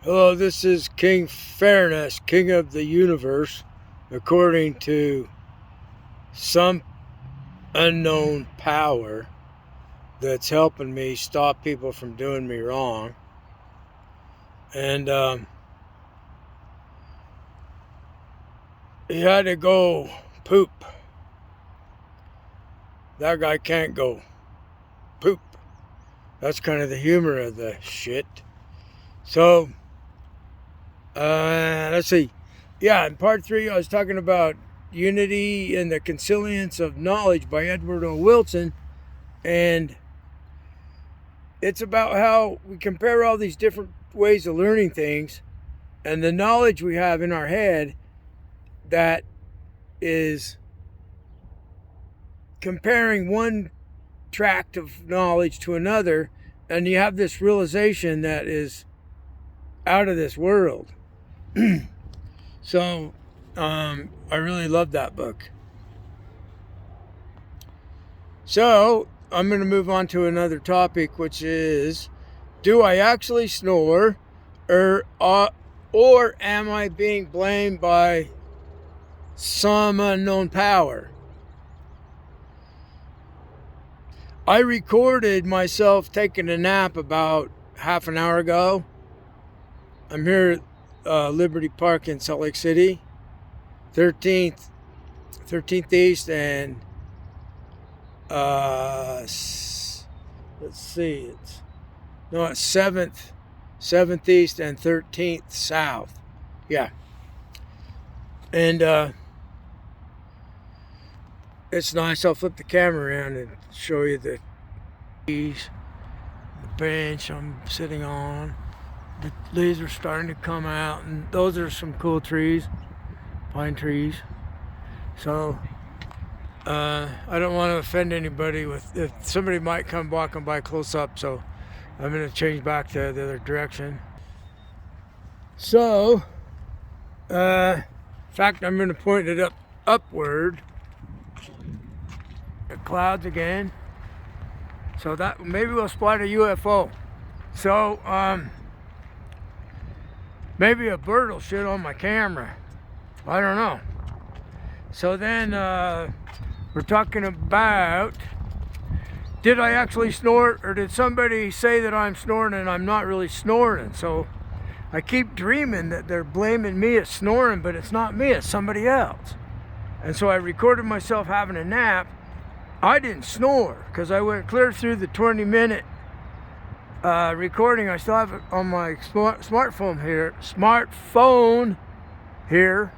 Hello, this is King Fairness, King of the Universe, according to some unknown power that's helping me stop people from doing me wrong. And he had to go poop. That guy can't go poop. That's kind of the humor of the shit. So, let's see. Yeah, in part 3, I was talking about Unity and the Consilience of Knowledge by Edward O. Wilson. And it's about how we compare all these different ways of learning things and the knowledge we have in our head that is comparing one tract of knowledge to another, and you have this realization that is out of this world. So I really love that book. So I'm going to move on to another topic, which is, do I actually snore, or am I being blamed by some unknown power? I recorded myself taking a nap about half an hour ago. I'm here at Liberty Park in Salt Lake City, 13th East, and let's see, it's 7th East and 13th South. Yeah. And it's nice. I'll flip the camera around and show you the trees, the bench I'm sitting on. The leaves are starting to come out, and those are some cool trees, pine trees. So I don't want to offend anybody if somebody might come walking by close up, so I'm going to change back to the other direction. So, in fact, I'm going to point it upward. The clouds again. So that maybe we'll spot a UFO. So, maybe a bird will shit on my camera. I don't know. So then we're talking about, did I actually snore, or did somebody say that I'm snoring and I'm not really snoring? So I keep dreaming that they're blaming me as snoring, but it's not me, it's somebody else. And so I recorded myself having a nap. I didn't snore because I went clear through the 20-minute recording. I still have it on my smartphone here.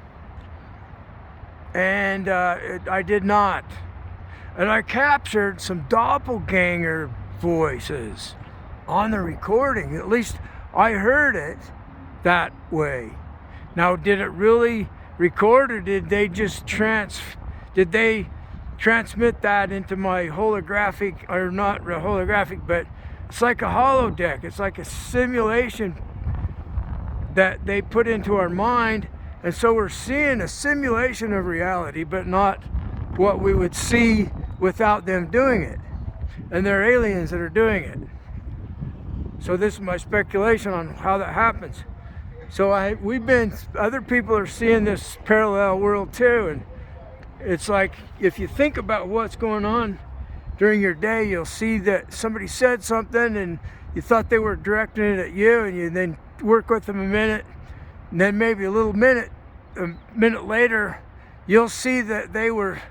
And I did not. And I captured some doppelganger voices on the recording. At least I heard it that way. Now, did it really record, or did they just transmit that into my holographic, or not holographic, but it's like a holodeck. It's like a simulation that they put into our mind. And so we're seeing a simulation of reality, but not what we would see without them doing it. And they're aliens that are doing it. So this is my speculation on how that happens. So other people are seeing this parallel world too. And it's like, if you think about what's going on during your day, you'll see that somebody said something and you thought they were directing it at you, and you then work with them a minute, and then maybe a minute later, you'll see that they were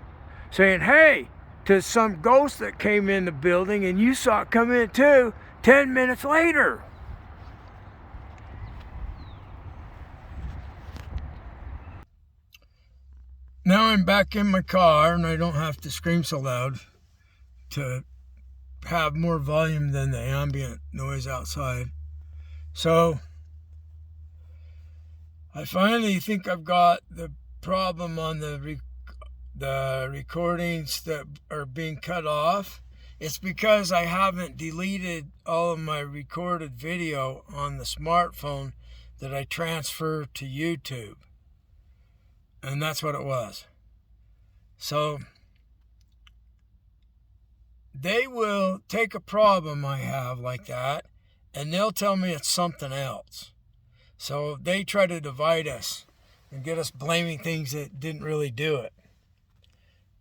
saying, hey, to some ghost that came in the building, and you saw it come in too 10 minutes later. Now I'm back in my car, and I don't have to scream so loud to have more volume than the ambient noise outside. So I finally think I've got the problem on the recordings that are being cut off. It's because I haven't deleted all of my recorded video on the smartphone that I transfer to YouTube. And that's what it was. So they will take a problem I have like that, and they'll tell me it's something else. So they try to divide us and get us blaming things that didn't really do it.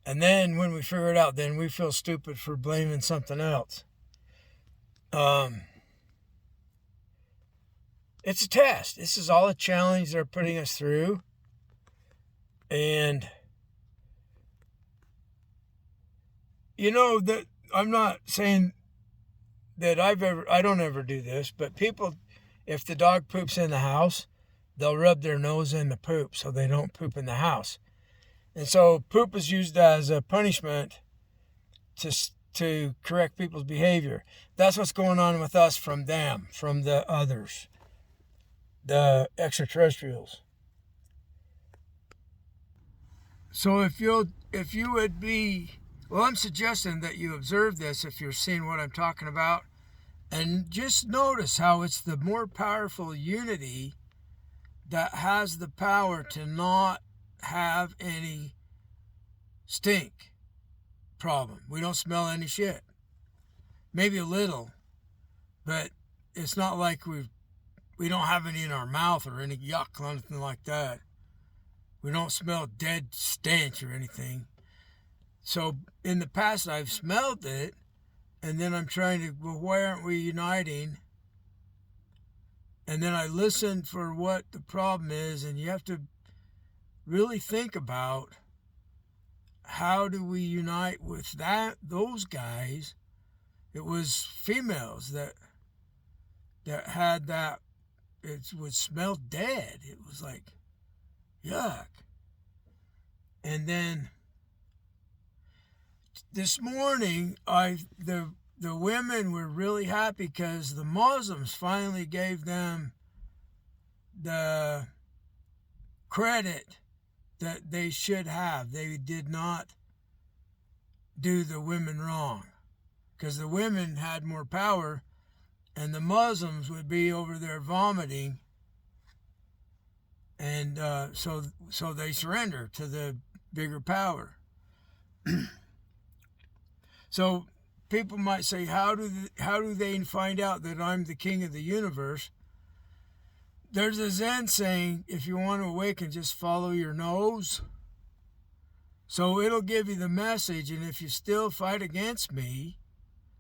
And then when we figure it out, then we feel stupid for blaming something else. It's a test. This is all a challenge they're putting us through. And you know that I'm not saying that I don't ever do this, but people, if the dog poops in the house, they'll rub their nose in the poop so they don't poop in the house. And so poop is used as a punishment to correct people's behavior. That's what's going on with us from them, from the others, the extraterrestrials. So if you would be, well, I'm suggesting that you observe this if you're seeing what I'm talking about, and just notice how it's the more powerful unity that has the power to not have any stink problem. We don't smell any shit. Maybe a little, but it's not like we don't have any in our mouth or any yuck or anything like that. We don't smell dead stench or anything. So in the past I've smelled it, and then I'm trying to, well, why aren't we uniting? And then I listen for what the problem is, and you have to really think about how do we unite with those guys. It was females that had that. It would smell dead. It was like, yuck. And then this morning, the women were really happy because the Muslims finally gave them the credit that they should have. They did not do the women wrong, because the women had more power, and the Muslims would be over there vomiting, and so they surrender to the bigger power. So people might say, how do they find out that I'm the king of the universe? There's a Zen saying, if you want to awaken, just follow your nose. So it'll give you the message, and if you still fight against me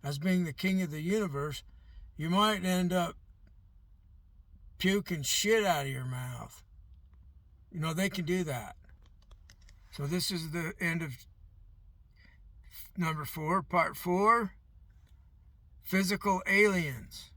as being the king of the universe, you might end up puking shit out of your mouth. You know, they can do that. So this is the end of number 4, part 4, physical aliens.